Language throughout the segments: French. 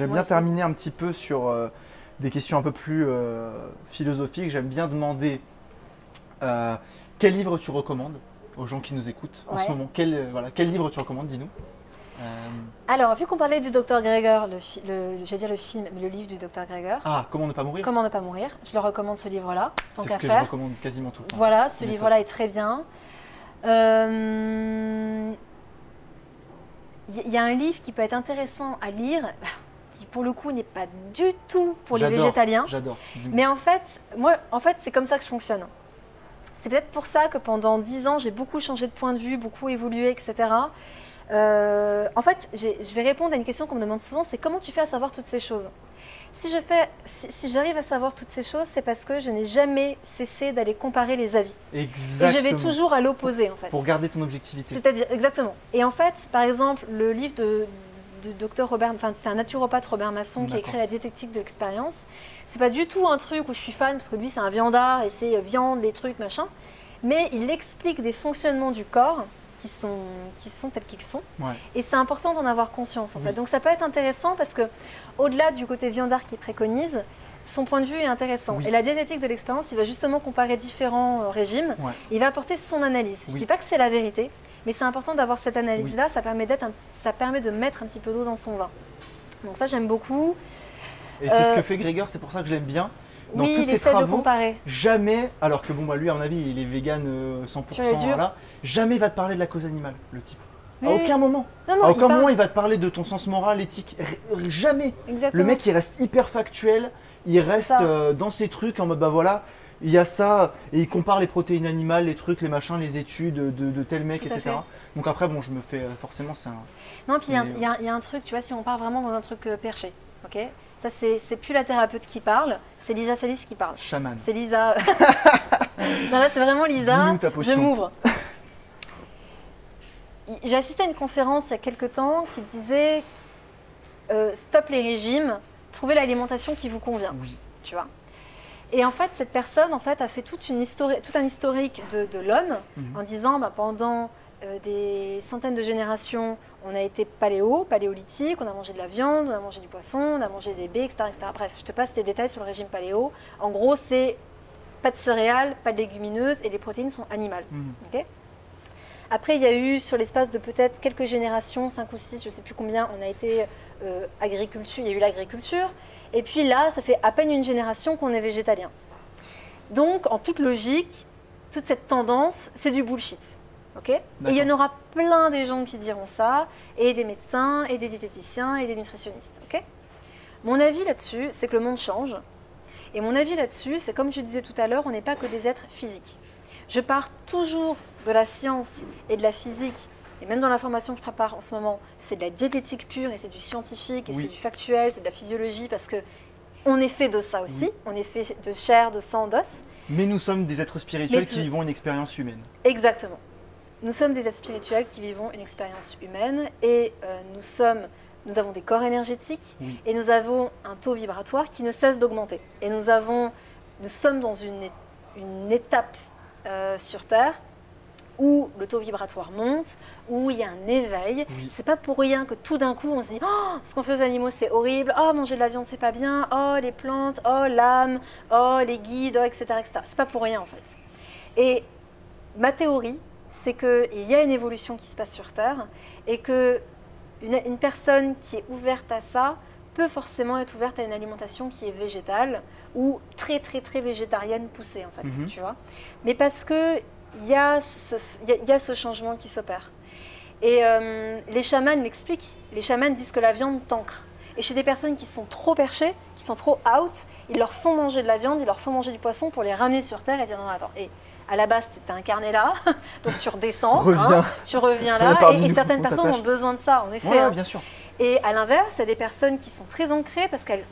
J'aime bien terminer un petit peu sur des questions un peu plus philosophiques. J'aime bien demander quel livre tu recommandes aux gens qui nous écoutent en ce moment. Quel livre tu recommandes, dis-nous. Alors, vu qu'on parlait du Dr Greger, j'allais dire le film, mais le livre du Dr Greger. Ah, Comment ne pas mourir. Comment ne pas mourir. Je le recommande ce livre-là, tant C'est qu'à ce que faire. je recommande quasiment tout le temps. Voilà, ce livre-là est très bien. Il y a un livre qui peut être intéressant à lire, qui pour le coup n'est pas du tout pour les végétaliens. J'adore. Mais en fait, c'est comme ça que je fonctionne. C'est peut-être pour ça que pendant 10 ans, j'ai beaucoup changé de point de vue, beaucoup évolué, etc. En fait, je vais répondre à une question qu'on me demande souvent, c'est comment tu fais à savoir toutes ces choses? Si j'arrive à savoir toutes ces choses, c'est parce que je n'ai jamais cessé d'aller comparer les avis. Exactement. Et je vais toujours à l'opposé, en fait. Pour garder ton objectivité. C'est-à-dire, exactement. Et en fait, par exemple, le livre de Dr Robert, enfin c'est un naturopathe, Robert Masson, qui a écrit La diététique de l'expérience. C'est pas du tout un truc où je suis fan, parce que lui c'est un viandard et c'est viande, des trucs, machin. Mais il explique des fonctionnements du corps qui sont tels qu'ils sont. Ouais. Et c'est important d'en avoir conscience en fait. Donc ça peut être intéressant parce que au-delà du côté viandard qu'il préconise, son point de vue est intéressant. Et la diététique de l'expérience, il va justement comparer différents régimes. Il va apporter son analyse. Je dis pas que c'est la vérité, mais c'est important d'avoir cette analyse-là. Ça permet de mettre un petit peu d'eau dans son vin. Donc ça, j'aime beaucoup. Et c'est ce que fait Greger, c'est pour ça que je l'aime bien. Dans tous ses travaux, de comparer. Jamais, alors que bon, lui, à mon avis, il est vegan 100%, voilà, jamais il va te parler de la cause animale, le type. À aucun moment. À aucun moment, il va te parler de ton sens moral, éthique. Jamais. Exactement. Le mec, il reste hyper factuel. Il reste dans ses trucs en mode, bah voilà, il y a ça. Et il compare les protéines animales, les trucs, les machins, les études de tel mec, etc. Donc après, bon, je me fais forcément, c'est un… Non, puis il y a un truc, tu vois, si on part vraiment dans un truc perché, ok? Ça, c'est plus la thérapeute qui parle, c'est Lisa Salis qui parle. Chaman. C'est Lisa. Non, là, c'est vraiment Lisa. Je m'ouvre. J'ai assisté à une conférence il y a quelques temps qui disait stop les régimes, trouvez l'alimentation qui vous convient. Oui. Tu vois. Et en fait, cette personne a fait tout un historique de l'homme en disant pendant des centaines de générations, on a été paléolithique, on a mangé de la viande, on a mangé du poisson, on a mangé des baies, etc., etc. Bref, je te passe les détails sur le régime paléo. En gros, c'est pas de céréales, pas de légumineuses et les protéines sont animales. Okay. Après, il y a eu, sur l'espace de peut-être quelques générations, 5 ou 6, je ne sais plus combien, on a été agriculture, il y a eu l'agriculture. Et puis là, ça fait à peine une génération qu'on est végétalien. Donc, en toute logique, toute cette tendance, c'est du bullshit. Okay, et il y en aura plein des gens qui diront ça, et des médecins, et des diététiciens, et des nutritionnistes. Okay. Mon avis là-dessus, c'est que le monde change. Et mon avis là-dessus, c'est comme je disais tout à l'heure, on n'est pas que des êtres physiques. Je pars toujours de la science et de la physique, et même dans la formation que je prépare en ce moment, c'est de la diététique pure, et c'est du scientifique, et c'est du factuel, c'est de la physiologie, parce qu'on est fait de ça aussi, on est fait de chair, de sang, d'os. Mais nous sommes des êtres spirituels qui vivons une expérience humaine. Exactement. Nous sommes des êtres spirituels qui vivons une expérience humaine et nous avons des corps énergétiques et nous avons un taux vibratoire qui ne cesse d'augmenter. Et nous sommes dans une étape sur Terre où le taux vibratoire monte, où il y a un éveil. C'est pas pour rien que tout d'un coup on se dit oh, ce qu'on fait aux animaux c'est horrible, oh manger de la viande c'est pas bien, oh les plantes, oh l'âme, oh les guides, oh, etc., etc. C'est pas pour rien en fait. Et ma théorie, c'est qu'il y a une évolution qui se passe sur Terre et qu'une personne qui est ouverte à ça peut forcément être ouverte à une alimentation qui est végétale ou très très très végétarienne poussée en fait, tu vois. Mais parce qu'il y a ce changement qui s'opère. Et les chamans l'expliquent. Les chamans disent que la viande t'ancre. Et chez des personnes qui sont trop perchées, qui sont trop out, ils leur font manger de la viande, ils leur font manger du poisson pour les ramener sur Terre et dire non, attends, à la base, tu t'es incarné là, donc tu redescends, tu reviens là, et certaines personnes ont besoin de ça, en effet. Bien sûr. Et à l'inverse, il y a des personnes qui sont très ancrées parce qu'elles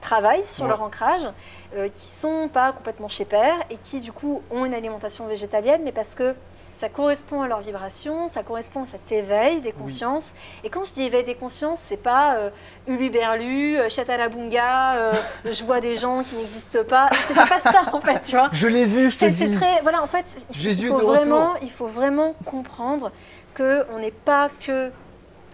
travaillent sur leur ancrage, qui ne sont pas complètement chez père et qui, du coup, ont une alimentation végétalienne, mais parce que ça correspond à leur vibration, ça correspond à cet éveil des consciences. Et quand je dis éveil des consciences, c'est pas uluberlu, chatalabunga, je vois des gens qui n'existent pas. C'est pas ça en fait, tu vois. Je l'ai vu, je te dis. Voilà, en fait, il faut vraiment comprendre qu'on n'est pas que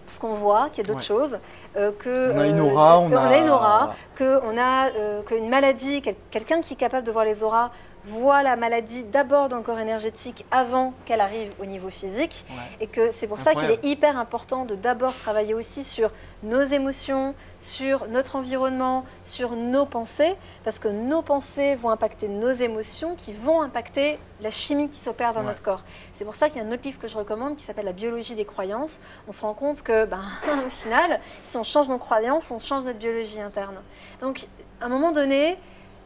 ce qu'on voit, qu'il y a d'autres choses, que on a une aura, qu'une maladie, quelqu'un qui est capable de voir les auras voit la maladie d'abord dans le corps énergétique avant qu'elle arrive au niveau physique, et que c'est pour ça qu'il est hyper important de d'abord travailler aussi sur nos émotions, sur notre environnement, sur nos pensées, parce que nos pensées vont impacter nos émotions qui vont impacter la chimie qui s'opère dans notre corps. C'est pour ça qu'il y a un autre livre que je recommande qui s'appelle La biologie des croyances. On se rend compte que, au final, si on change nos croyances, on change notre biologie interne. Donc, à un moment donné,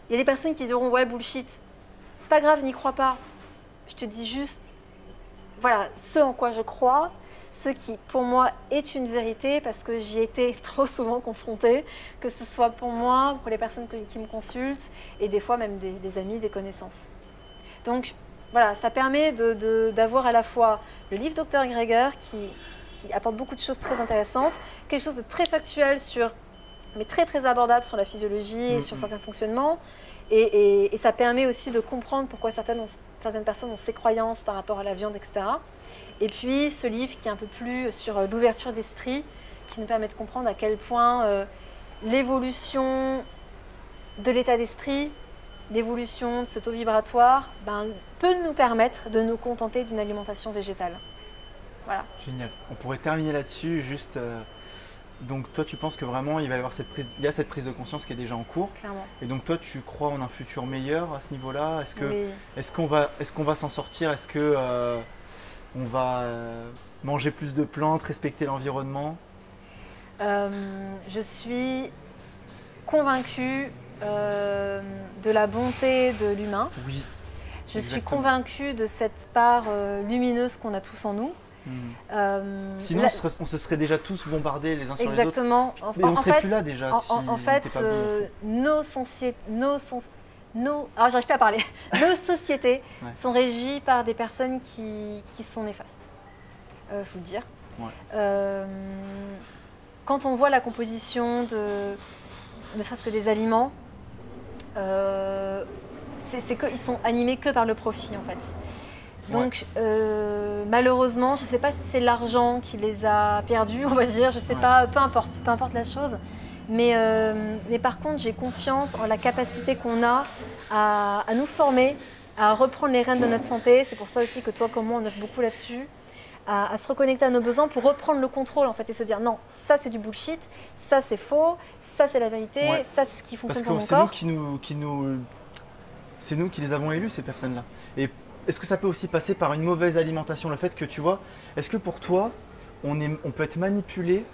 il y a des personnes qui diront « ouais, bullshit ». C'est pas grave, n'y crois pas. Je te dis juste, voilà, ce en quoi je crois, ce qui pour moi est une vérité parce que j'y ai été trop souvent confrontée, que ce soit pour moi, pour les personnes qui me consultent et des fois même des amis, des connaissances. Donc voilà, ça permet d'avoir à la fois le livre Dr Greger qui apporte beaucoup de choses très intéressantes, quelque chose de très factuel mais très très abordable sur la physiologie et sur certains fonctionnements. Et ça permet aussi de comprendre pourquoi certaines personnes ont ces croyances par rapport à la viande, etc. Et puis ce livre qui est un peu plus sur l'ouverture d'esprit, qui nous permet de comprendre à quel point l'évolution de l'état d'esprit, l'évolution de ce taux vibratoire, peut nous permettre de nous contenter d'une alimentation végétale. Voilà. Génial. On pourrait terminer là-dessus, juste... Donc toi tu penses que vraiment il y a cette prise de conscience qui est déjà en cours. Clairement. Et donc toi tu crois en un futur meilleur à ce niveau-là? Oui. Est-ce qu'on va s'en sortir? Est-ce que on va manger plus de plantes, respecter l'environnement? Je suis convaincue de la bonté de l'humain. Oui. Je suis convaincue de cette part lumineuse qu'on a tous en nous. Sinon, on se serait déjà tous bombardés les uns sur les autres. Exactement. Mais on ne serait plus là déjà. En fait, j'arrive plus à parler. Nos sociétés sont régies par des personnes qui sont néfastes. Faut le dire. Quand on voit la composition ne serait-ce que des aliments, c'est qu'ils sont animés que par le profit en fait. Donc malheureusement, je ne sais pas si c'est l'argent qui les a perdus, on va dire, je ne sais pas, peu importe la chose. Mais par contre, j'ai confiance en la capacité qu'on a à nous former, à reprendre les rênes de notre santé. C'est pour ça aussi que toi, comme moi, on œuvre beaucoup là-dessus. À se reconnecter à nos besoins pour reprendre le contrôle en fait et se dire non, ça c'est du bullshit, ça c'est faux, ça c'est la vérité, ça c'est ce qui fonctionne pour mon corps. C'est nous qui les avons élus ces personnes-là. Et est-ce que ça peut aussi passer par une mauvaise alimentation? Le fait que tu vois, est-ce que pour toi, on peut être manipulé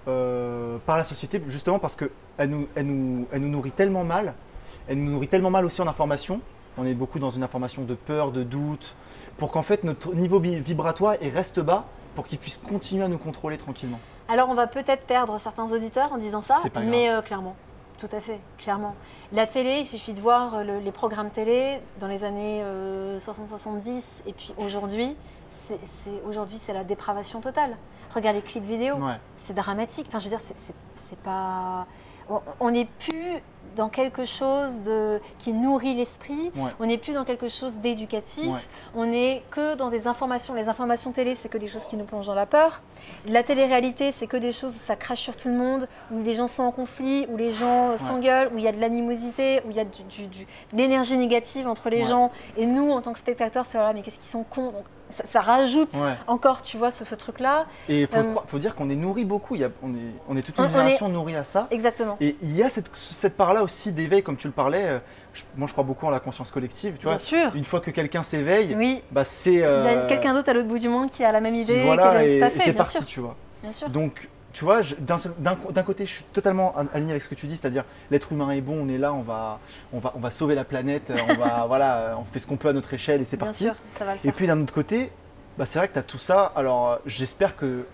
par la société justement parce qu'elle nous nourrit tellement mal, elle nous nourrit tellement mal aussi en information. On est beaucoup dans une information de peur, de doute, pour qu'en fait notre niveau vibratoire reste bas pour qu'ils puissent continuer à nous contrôler tranquillement. Alors on va peut-être perdre certains auditeurs en disant ça, mais clairement. Tout à fait, clairement. La télé, il suffit de voir les programmes télé dans les années 60-70 et puis aujourd'hui, c'est la dépravation totale. Regarde les clips vidéo, c'est dramatique. Enfin, je veux dire, c'est pas... On n'est plus dans quelque chose qui nourrit l'esprit, on n'est plus dans quelque chose d'éducatif, on n'est que dans des informations. Les informations télé, c'est que des choses qui nous plongent dans la peur. La télé-réalité, c'est que des choses où ça crache sur tout le monde, où les gens sont en conflit, où les gens s'engueulent, où il y a de l'animosité, où il y a de l'énergie négative entre les gens. Et nous, en tant que spectateurs, c'est mais qu'est-ce qu'ils sont cons. Donc, ça rajoute encore, tu vois, ce truc-là. Et il faut dire qu'on est nourri beaucoup. On est toute une génération nourrie à ça. Exactement. Et il y a cette part-là aussi d'éveil, comme tu le parlais. Moi, je crois beaucoup en la conscience collective. Tu vois, sûr. Une fois que quelqu'un s'éveille, c'est… Il y a quelqu'un d'autre à l'autre bout du monde qui a la même idée. Voilà, et c'est parti, tu vois. Bien sûr. Donc, tu vois, d'un côté, je suis totalement aligné avec ce que tu dis, c'est-à-dire l'être humain est bon, on est là, on va sauver la planète, on fait ce qu'on peut à notre échelle et c'est parti. Bien sûr, ça va le faire. Et puis d'un autre côté, c'est vrai que tu as tout ça. Alors, j'espère que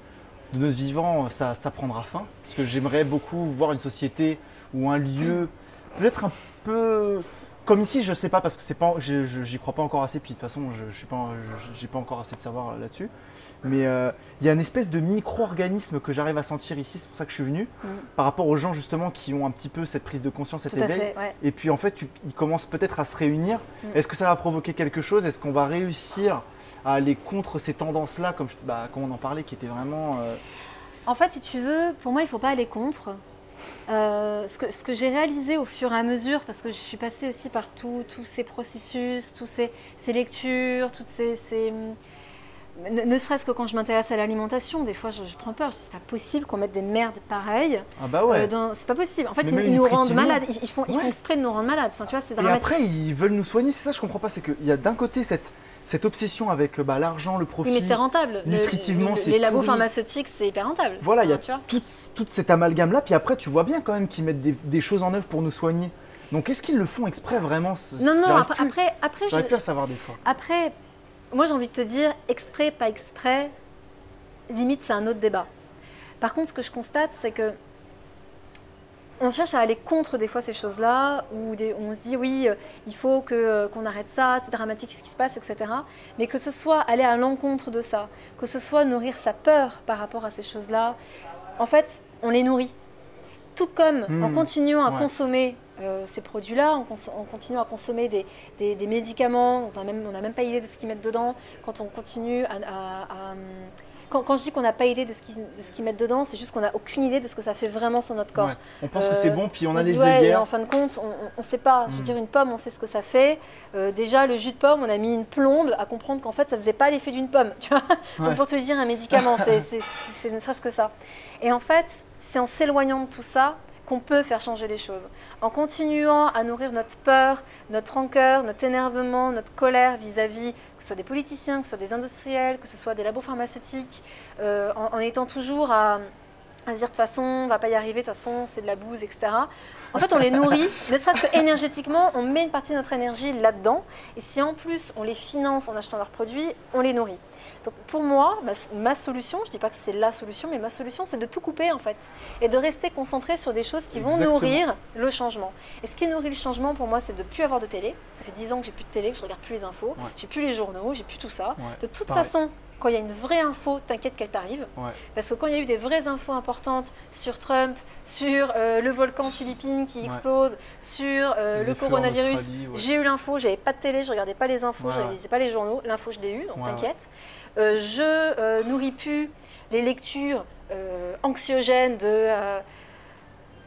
de notre vivant, ça prendra fin, parce que j'aimerais beaucoup voir une société ou un lieu, peut-être un peu comme ici, je sais pas, parce que j'y crois pas encore assez, puis de toute façon, j'ai pas encore assez de savoir là-dessus. Mais il y a une espèce de micro-organisme que j'arrive à sentir ici, c'est pour ça que je suis venu, par rapport aux gens justement qui ont un petit peu cette prise de conscience, cet éveil. Et puis en fait, ils commencent peut-être à se réunir. Est-ce que ça va provoquer quelque chose? Est-ce qu'on va réussir à aller contre ces tendances-là, comme on en parlait, qui étaient vraiment… En fait, si tu veux, pour moi, il ne faut pas aller contre. Ce que j'ai réalisé au fur et à mesure, parce que je suis passée aussi par tous ces processus, toutes ces lectures, ne serait-ce que quand je m'intéresse à l'alimentation, des fois je prends peur, je dis c'est pas possible qu'on mette des merdes pareilles. Ah bah ouais. C'est pas possible. En fait, ils nous rendent malades. Ils font exprès de nous rendre malades. Enfin, tu vois, c'est dramatique. Et après, ils veulent nous soigner. C'est ça, je comprends pas. C'est qu'il y a d'un côté cette obsession avec l'argent, le profit. Oui, mais c'est rentable. Nutritivement, c'est les labos pharmaceutiques, c'est hyper rentable. Voilà, il y a toute cette amalgame-là. Puis après, tu vois bien quand même qu'ils mettent des choses en œuvre pour nous soigner. Donc, est-ce qu'ils le font exprès vraiment? Non, après, j'arrive plus à savoir des fois. Après, moi, j'ai envie de te dire, exprès, pas exprès, limite, c'est un autre débat. Par contre, ce que je constate, c'est que on cherche à aller contre des fois ces choses-là, où on se dit oui, il faut qu'on arrête ça, c'est dramatique ce qui se passe, etc. Mais que ce soit aller à l'encontre de ça, que ce soit nourrir sa peur par rapport à ces choses-là, en fait, on les nourrit. Tout comme en continuant à consommer ces produits-là, en continuant à consommer des médicaments, on n'a même pas idée de ce qu'ils mettent dedans, quand on continue Quand je dis qu'on n'a pas idée de ce qu'ils mettent dedans, c'est juste qu'on n'a aucune idée de ce que ça fait vraiment sur notre corps. Ouais. On pense que c'est bon, puis on a des œillères. Et en fin de compte, on ne sait pas. Je veux dire, une pomme, on sait ce que ça fait. Déjà, le jus de pomme, on a mis une plombe à comprendre qu'en fait, ça ne faisait pas l'effet d'une pomme. Tu vois. Donc, pour te dire, un médicament, c'est ne serait-ce que ça. Et en fait, c'est en s'éloignant de tout ça qu'on peut faire changer les choses. En continuant à nourrir notre peur, notre rancœur, notre énervement, notre colère vis-à-vis, que ce soit des politiciens, que ce soit des industriels, que ce soit des labos pharmaceutiques, en étant toujours à dire de toute façon, on ne va pas y arriver, de toute façon, c'est de la bouse, etc. En fait, on les nourrit, ne serait-ce que énergétiquement, on met une partie de notre énergie là-dedans. Et si en plus, on les finance en achetant leurs produits, on les nourrit. Donc pour moi, ma solution, je ne dis pas que c'est la solution, mais ma solution, c'est de tout couper en fait. Et de rester concentré sur des choses qui vont nourrir le changement. Et ce qui nourrit le changement pour moi, c'est de ne plus avoir de télé. Ça fait 10 ans que j'ai plus de télé, que je ne regarde plus les infos, j'ai plus les journaux, j'ai plus tout ça. De toute façon, quand il y a une vraie info, t'inquiète qu'elle t'arrive. Parce que quand il y a eu des vraies infos importantes sur Trump, sur le volcan Philippines qui explose, sur le coronavirus, j'ai eu l'info, j'avais pas de télé, je regardais pas les infos, je lisais pas les journaux. L'info, je l'ai eu, donc t'inquiète. Je nourris plus les lectures anxiogènes de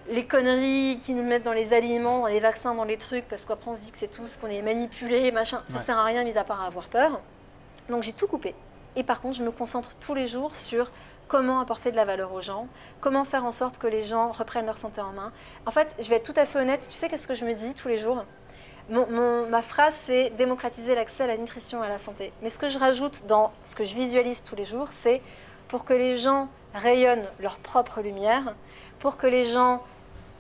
les conneries qu'ils nous mettent dans les aliments, dans les vaccins, dans les trucs, parce qu'après on se dit que c'est tout ce qu'on est manipulé, machin. Ça sert à rien mis à part à avoir peur. Donc j'ai tout coupé. Et par contre, je me concentre tous les jours sur comment apporter de la valeur aux gens, comment faire en sorte que les gens reprennent leur santé en main. En fait, je vais être tout à fait honnête, tu sais qu'est-ce que je me dis tous les jours ? Ma phrase, c'est démocratiser l'accès à la nutrition et à la santé. Mais ce que je rajoute dans ce que je visualise tous les jours, c'est pour que les gens rayonnent leur propre lumière, pour que les gens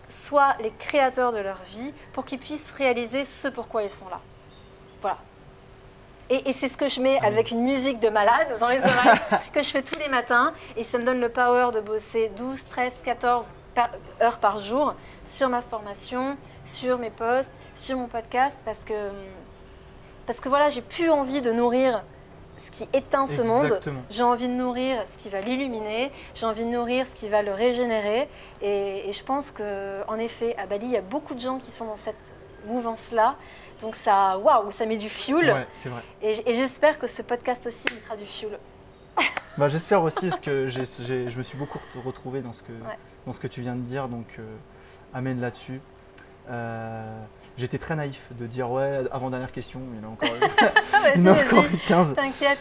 soient les créateurs de leur vie, pour qu'ils puissent réaliser ce pourquoi ils sont là. Voilà. Et c'est ce que je mets avec une musique de malade dans les oreilles, que je fais tous les matins. Et ça me donne le power de bosser 12, 13, 14 heures par jour sur ma formation, sur mes posts, sur mon podcast. Parce que voilà, j'ai plus envie de nourrir ce qui éteint ce monde. J'ai envie de nourrir ce qui va l'illuminer. J'ai envie de nourrir ce qui va le régénérer. Et je pense qu'en effet, à Bali, il y a beaucoup de gens qui sont dans cette mouvance-là. Donc ça, waouh, ça met du fuel. Ouais, c'est vrai. Et j'espère que ce podcast aussi mettra du fuel. J'espère aussi, parce que je me suis beaucoup retrouvé dans ce que tu viens de dire, donc amen là-dessus. J'étais très naïf de dire avant-dernière question, il y en a encore, 15. T'inquiète.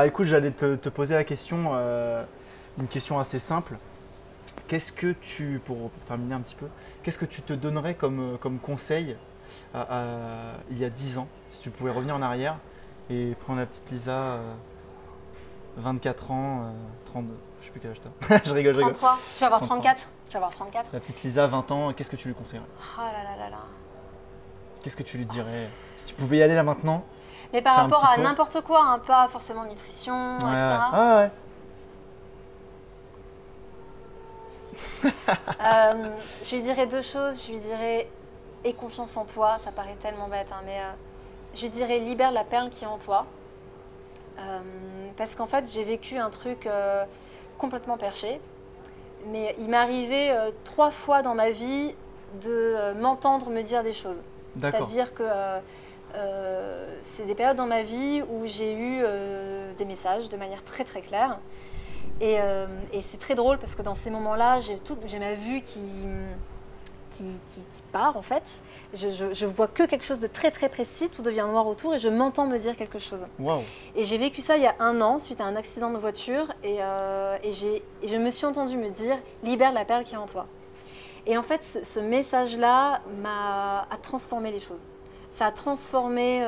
Écoute, j'allais te poser la question, une question assez simple. Qu'est-ce que pour terminer un petit peu, qu'est-ce que tu te donnerais comme conseil il y a 10 ans, si tu pouvais revenir en arrière et prendre la petite Lisa, 24 ans, 32, je sais plus quel âge t'as. Je rigole. 33, tu vas avoir 34. La petite Lisa, 20 ans, qu'est-ce que tu lui conseillerais? Oh là. Qu'est-ce que tu lui dirais si tu pouvais y aller là maintenant? Mais par rapport à n'importe quoi, hein, pas forcément nutrition, etc. Je lui dirais deux choses. Je lui dirais aie confiance en toi, ça paraît tellement bête, hein, mais je lui dirais libère la perle qui est en toi. Parce qu'en fait, j'ai vécu un truc complètement perché. Mais il m'est arrivé 3 fois dans ma vie de m'entendre me dire des choses. C'est-à-dire que c'est des périodes dans ma vie où j'ai eu des messages de manière très très claire. Et c'est très drôle parce que dans ces moments-là, j'ai ma vue qui part en fait. Je vois que quelque chose de très très précis, tout devient noir autour et je m'entends me dire quelque chose. Wow. Et j'ai vécu ça il y a 1 an suite à un accident de voiture et je me suis entendue me dire « libère la perle qui est en toi ». Et en fait, ce message-là a transformé les choses. Ça a transformé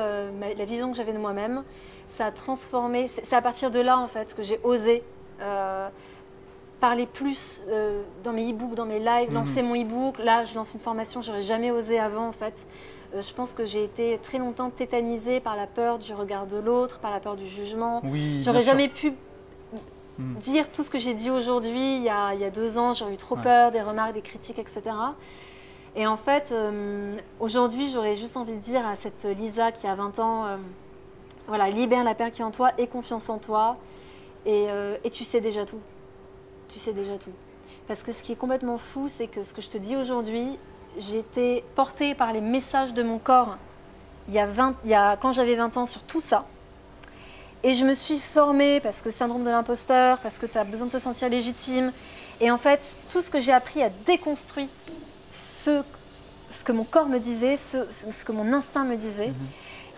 la vision que j'avais de moi-même. Ça a transformé. C'est à partir de là en fait que j'ai osé parler plus dans mes e-books, dans mes lives, lancer mon e-book. Là, je lance une formation, j'aurais jamais osé avant en fait. Je pense que j'ai été très longtemps tétanisée par la peur du regard de l'autre, par la peur du jugement. Oui, j'aurais jamais pu dire tout ce que j'ai dit aujourd'hui il y a 2 ans. J'aurais eu trop peur des remarques, des critiques, etc. Et en fait, aujourd'hui, j'aurais juste envie de dire à cette Lisa qui a 20 ans, voilà, libère la perle qui est en toi, aie confiance en toi et tu sais déjà tout. Tu sais déjà tout. Parce que ce qui est complètement fou, c'est que ce que je te dis aujourd'hui, j'ai été portée par les messages de mon corps quand j'avais 20 ans sur tout ça. Et je me suis formée parce que syndrome de l'imposteur, parce que tu as besoin de te sentir légitime. Et en fait, tout ce que j'ai appris a déconstruit ce que mon corps me disait, ce que mon instinct me disait.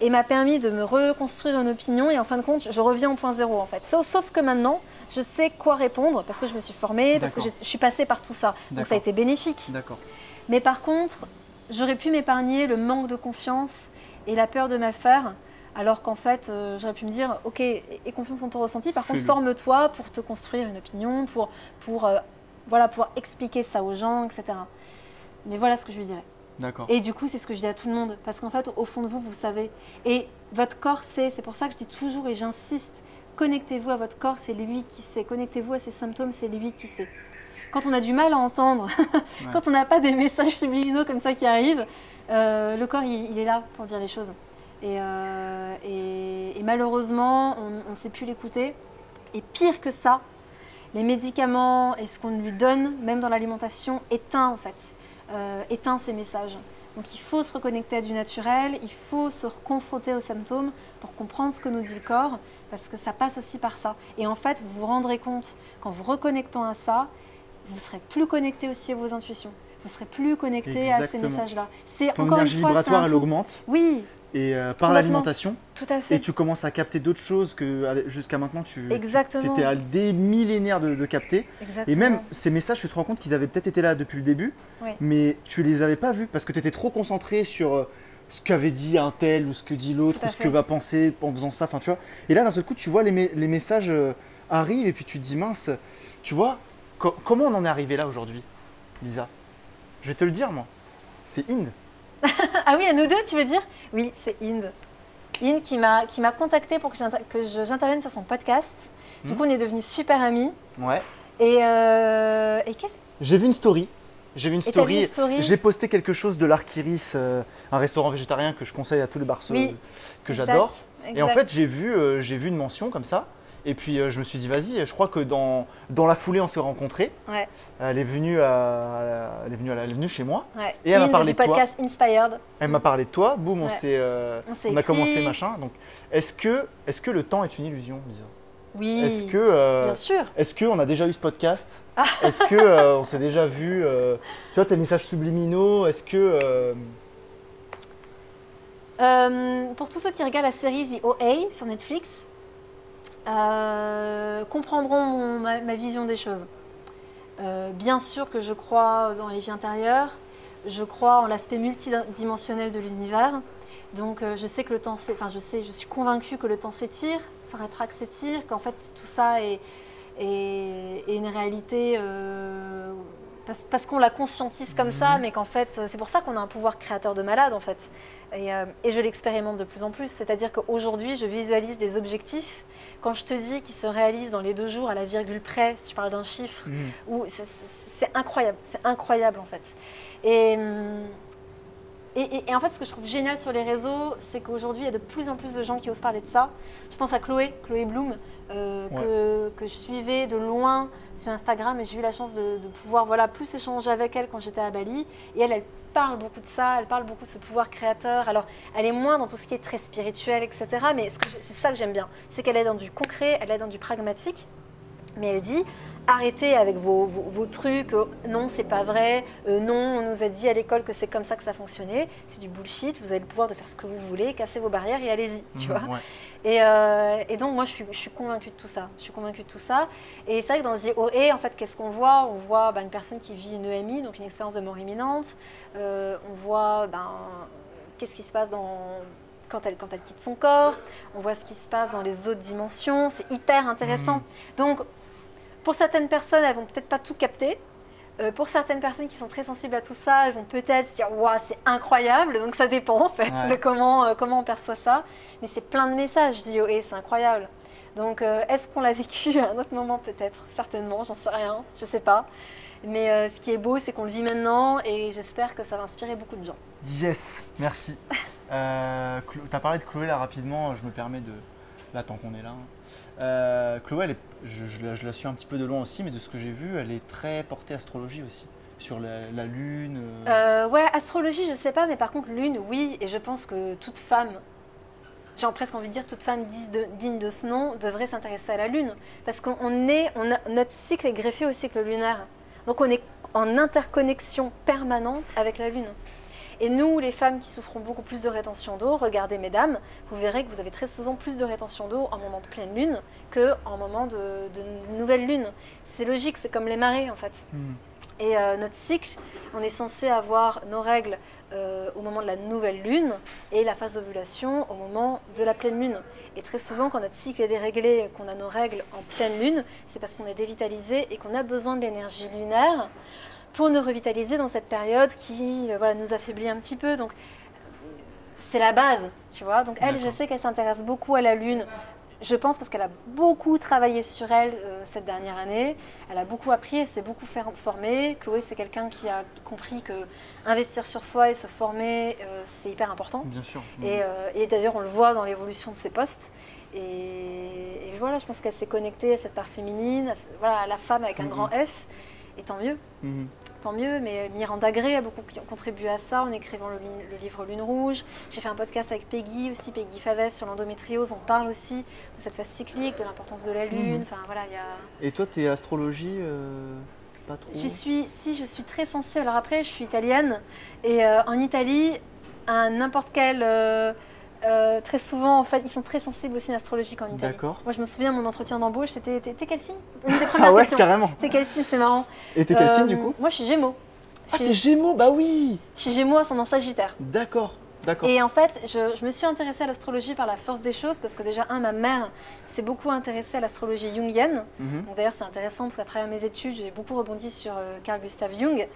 Et m'a permis de me reconstruire une opinion. Et en fin de compte, je reviens au point zéro en fait. Sauf que maintenant, je sais quoi répondre parce que je me suis formée, parce que je suis passée par tout ça. Donc ça a été bénéfique. Mais par contre, j'aurais pu m'épargner le manque de confiance et la peur de mal faire. Alors qu'en fait, j'aurais pu me dire, ok, aie confiance en ton ressenti. Par contre, forme-toi pour te construire une opinion, pour expliquer ça aux gens, etc. Mais voilà ce que je lui dirais. Et du coup, c'est ce que je dis à tout le monde. Parce qu'en fait, au fond de vous, vous savez. Et votre corps sait. C'est pour ça que je dis toujours et j'insiste. Connectez-vous à votre corps, c'est lui qui sait. Connectez-vous à ses symptômes, c'est lui qui sait. Quand on a du mal à entendre, quand on n'a pas des messages subliminaux comme ça qui arrivent, le corps, il est là pour dire les choses. Et malheureusement, on ne sait plus l'écouter. Et pire que ça, les médicaments et ce qu'on lui donne, même dans l'alimentation, éteint en fait. Éteint ces messages. Donc il faut se reconnecter à du naturel, il faut se confronter aux symptômes pour comprendre ce que nous dit le corps, parce que ça passe aussi par ça. Et en fait, vous vous rendrez compte, qu'en vous reconnectant à ça, vous serez plus connecté aussi à vos intuitions. Vous serez plus connecté à ces mésages-là. Ton énergie vibratoire, elle augmente. Oui. Et par l'alimentation. Tout à fait. Et tu commences à capter d'autres choses que jusqu'à maintenant tu Exactement. étais à des millénaires de capter. Exactement. Et même ces messages, tu te rends compte qu'ils avaient peut-être été là depuis le début, mais tu les avais pas vus parce que tu étais trop concentré sur ce qu'avait dit un tel ou ce que dit l'autre, ou ce que va penser en faisant ça. Enfin, tu vois. Et là, d'un seul coup, tu vois les messages arrivent et puis tu te dis mince, tu vois, comment on en est arrivé là aujourd'hui, Lisa? Je vais te le dire, moi. C'est Inde. Ah oui, à nous deux, tu veux dire? Oui, c'est Inde. Inde qui m'a contactée pour que j'intervienne sur son podcast. Du coup, on est devenus super amis. Ouais. Et qu'est-ce que... J'ai vu une story. J'ai posté quelque chose de l'Arkiris, un restaurant végétarien que je conseille à tous les Barcelonais que j'adore. Et en fait, j'ai vu une mention comme ça. Et puis je me suis dit, vas-y, je crois que dans la foulée, on s'est rencontrés. Ouais. Elle est venue chez moi. Ouais. Et elle m'a parlé de toi. Podcast Inspired. Elle m'a parlé de toi. Boum, on a commencé machin. Donc, est-ce que le temps est une illusion, Lisa? Oui. Bien sûr. Est-ce qu'on a déjà eu ce podcast? Est-ce qu'on s'est déjà vu tu vois, tes messages subliminaux? Est-ce que pour tous ceux qui regardent la série The OA sur Netflix, comprendront ma vision des choses. Bien sûr que je crois dans les vies intérieures, je crois en l'aspect multidimensionnel de l'univers. Donc je sais que le temps, je suis convaincue que le temps s'étire, se rétracte, s'étire, qu'en fait tout ça est une réalité parce qu'on la conscientise comme ça, mais qu'en fait c'est pour ça qu'on a un pouvoir créateur de malade en fait. Et je l'expérimente de plus en plus, c'est-à-dire qu'aujourd'hui je visualise des objectifs. Quand je te dis qu'ils se réalisent dans les 2 jours à la virgule près, si je parle d'un chiffre, c'est incroyable en fait. Et en fait, ce que je trouve génial sur les réseaux, c'est qu'aujourd'hui, il y a de plus en plus de gens qui osent parler de ça. Je pense à Chloé Bloom, que je suivais de loin sur Instagram et j'ai eu la chance de pouvoir plus échanger avec elle quand j'étais à Bali. Et elle parle beaucoup de ça, elle parle beaucoup de ce pouvoir créateur. Alors, elle est moins dans tout ce qui est très spirituel, etc. Mais c'est ça que j'aime bien, c'est qu'elle est dans du concret, elle est dans du pragmatique. Mais elle dit, arrêtez avec vos trucs, non, c'est pas vrai, non, on nous a dit à l'école que c'est comme ça que ça fonctionnait, c'est du bullshit, vous avez le pouvoir de faire ce que vous voulez, cassez vos barrières et allez-y, tu vois. Ouais. Et donc, moi, je suis convaincue de tout ça. Et c'est vrai que dans The OA, en fait, qu'est-ce qu'on voit? On voit une personne qui vit une EMI, donc une expérience de mort imminente. On voit qu'est-ce qui se passe quand elle quitte son corps. On voit ce qui se passe dans les autres dimensions. C'est hyper intéressant. Donc, pour certaines personnes, elles vont peut-être pas tout capter. Pour certaines personnes qui sont très sensibles à tout ça, elles vont peut-être se dire « Waouh, c'est incroyable !» Donc ça dépend en fait de comment on perçoit ça. Mais c'est plein de messages, The OA, c'est incroyable. Donc est-ce qu'on l'a vécu à un autre moment peut-être? Certainement, j'en sais rien, je sais pas. Mais ce qui est beau, c'est qu'on le vit maintenant et j'espère que ça va inspirer beaucoup de gens. Yes, merci. Tu as parlé de Chloé là rapidement, je me permets de… Là, tant qu'on est là. Chloé, je la suis un petit peu de loin aussi, mais de ce que j'ai vu, elle est très portée astrologie aussi, sur la lune. Ouais, astrologie, je sais pas, mais par contre, lune, oui. Et je pense que toute femme, j'ai presque envie de dire, toute femme digne de ce nom, devrait s'intéresser à la lune. Parce notre cycle est greffé au cycle lunaire. Donc on est en interconnexion permanente avec la lune. Et nous, les femmes qui souffrons beaucoup plus de rétention d'eau, regardez mesdames, vous verrez que vous avez très souvent plus de rétention d'eau en moment de pleine lune qu'en moment de nouvelle lune. C'est logique, c'est comme les marées en fait. Et notre cycle, on est censé avoir nos règles au moment de la nouvelle lune et la phase d'ovulation au moment de la pleine lune. Et très souvent, quand notre cycle est déréglé et qu'on a nos règles en pleine lune, c'est parce qu'on est dévitalisé et qu'on a besoin de l'énergie lunaire pour nous revitaliser dans cette période qui nous affaiblit un petit peu. Donc, c'est la base, tu vois. Donc, elle, je sais qu'elle s'intéresse beaucoup à la lune. Je pense parce qu'elle a beaucoup travaillé sur elle cette dernière année. Elle a beaucoup appris, elle s'est beaucoup formée. Chloé, c'est quelqu'un qui a compris que investir sur soi et se former, c'est hyper important. Bien sûr. Et d'ailleurs, on le voit dans l'évolution de ses postes. Et voilà, je pense qu'elle s'est connectée à cette part féminine, à la femme avec un grand F. Et tant mieux. Tant mieux, mais Miranda Gray a beaucoup contribué à ça en écrivant le livre Lune Rouge. J'ai fait un podcast avec Peggy aussi, Peggy Favès sur l'endométriose. On parle aussi de cette phase cyclique, de l'importance de la Lune. Enfin, voilà, Et toi, tu es astrologie pas trop? Je suis très sensible. Alors après, je suis italienne. Et en Italie, à n'importe quel… très souvent, en fait, ils sont très sensibles aussi à l'astrologie en Italie. D'accord. Moi, je me souviens, mon entretien d'embauche, c'était t'es quel signe? Une des premières questions. Carrément. T'es quel signe? C'est marrant. Et t'es quel signe du coup? Moi, je suis Gémeaux. T'es Gémeaux? Bah oui. Je suis Gémeaux ascendant Sagittaire. D'accord. Et en fait, je me suis intéressée à l'astrologie par la force des choses parce que déjà, ma mère s'est beaucoup intéressée à l'astrologie jungienne. Donc d'ailleurs, c'est intéressant parce qu'à travers mes études, j'ai beaucoup rebondi sur Carl Gustav Jung.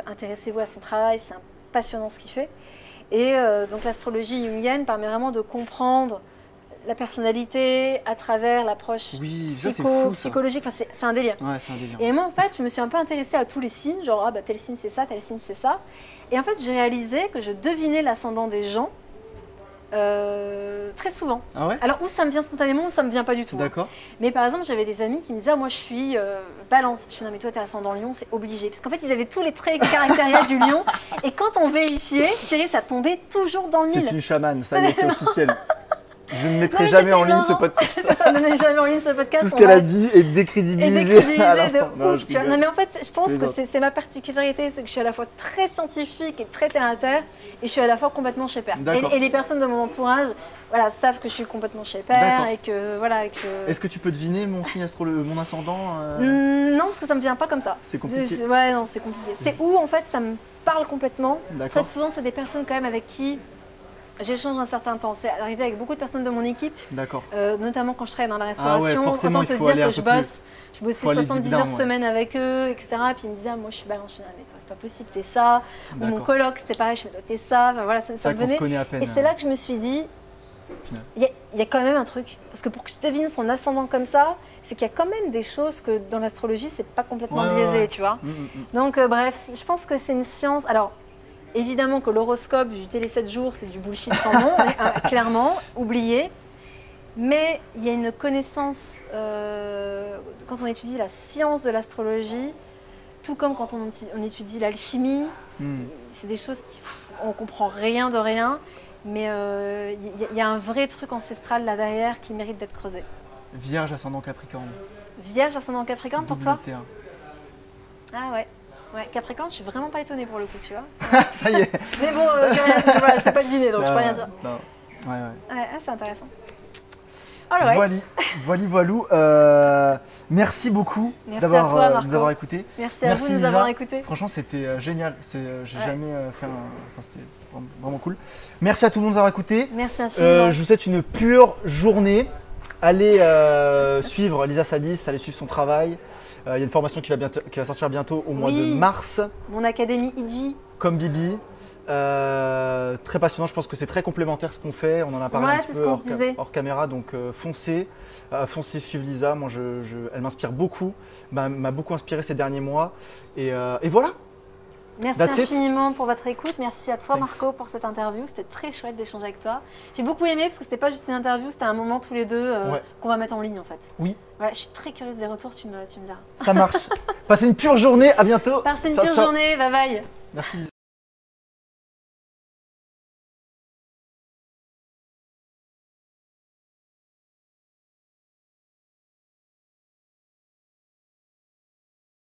Intéressez-vous à son travail, c'est passionnant ce qu'il fait. Et donc l'astrologie jungienne permet vraiment de comprendre la personnalité à travers l'approche psychologique. Enfin, c'est un délire. Ouais, c'est un délire. Et moi, en fait, je me suis un peu intéressée à tous les signes, genre tel signe c'est ça, tel signe c'est ça. Et en fait, j'ai réalisé que je devinais l'ascendant des gens très souvent. Ah ouais? Alors, ou ça me vient spontanément, ou ça me vient pas du tout. D'accord. Mais par exemple, j'avais des amis qui me disaient, moi je suis balance. Je suis non, mais toi t'es ascendant lion, c'est obligé. Parce qu'en fait, ils avaient tous les traits caractériels du lion. Et quand on vérifiait, Thierry, ça tombait toujours dans le mille. C'est une chamane, ça y est, c'est officiel. Je ne mettrai jamais en ligne ce podcast. Ça, ne met jamais en ligne ce podcast. Tout ce qu'elle a dit est décrédibilisé à l'instant. Non, mais en fait, je pense que c'est ma particularité, c'est que je suis à la fois très scientifique et très terre à terre, et je suis à la fois complètement chez père. Et les personnes de mon entourage, savent que je suis complètement chez père et que Est-ce que tu peux deviner mon signe mon ascendant Non, parce que ça me vient pas comme ça. C'est compliqué. Ouais, non, c'est compliqué. C'est où en fait ça me parle complètement. Très souvent, c'est des personnes quand même avec qui j'échange un certain temps. C'est arrivé avec beaucoup de personnes de mon équipe. D'accord. Notamment quand je travaillais dans la restauration. Forcément, autant te dire que je bossais 70 heures semaine avec eux, etc. Puis ils me disaient, moi je suis balance. Je suis mais toi c'est pas possible, t'es ça. Ou mon coloc, c'était pareil, je me disais, t'es ça. Enfin, voilà, ça me venait. À peine, et c'est là que je me suis dit, il y a quand même un truc. Parce que pour que je devine son ascendant comme ça, c'est qu'il y a quand même des choses que dans l'astrologie, c'est pas complètement biaisé, tu vois. Donc bref, je pense que c'est une science. Alors, évidemment que l'horoscope du Télé 7 jours, c'est du bullshit sans nom, clairement, oublié. Mais il y a une connaissance, quand on étudie la science de l'astrologie, tout comme quand on étudie l'alchimie, c'est des choses on ne comprend rien de rien, mais il y a un vrai truc ancestral là derrière qui mérite d'être creusé. Vierge ascendant Capricorne. Vierge, ascendant Capricorne pour toi? WT1. Ah ouais. Ouais, Capricorne, je suis vraiment pas étonnée pour le coup, tu vois. Ça y est. Mais bon, je peux pas deviner, donc je peux rien dire. Non. Ouais. Ah, c'est intéressant. Alright. Voilou. Merci beaucoup Merci à toi, Marco. de nous avoir écoutés. Merci à vous de nous Lisa. avoir écoutés. Franchement, c'était génial. J'ai jamais fait Enfin, c'était vraiment cool. Merci à tout le monde de nous avoir écoutés. Merci infiniment. Je vous souhaite une pure journée. Allez suivre Lisa Salis, allez suivre son travail. Il y a une formation qui va sortir bientôt au mois de mars. Mon académie IJ. Comme Bibi. Très passionnant, je pense que c'est très complémentaire ce qu'on fait. On en a parlé un petit peu hors caméra, donc foncez suivre Lisa. Moi, elle m'inspire beaucoup, m'a beaucoup inspiré ces derniers mois. Et voilà. Merci infiniment pour votre écoute. Merci à toi, Marco, pour cette interview. C'était très chouette d'échanger avec toi. J'ai beaucoup aimé parce que c'était pas juste une interview, c'était un moment tous les deux qu'on va mettre en ligne en fait. Oui. Voilà, je suis très curieuse des retours, tu me diras. Ça marche. Passez une pure journée, à bientôt. Passez une pure journée, bye bye. Merci Lisa.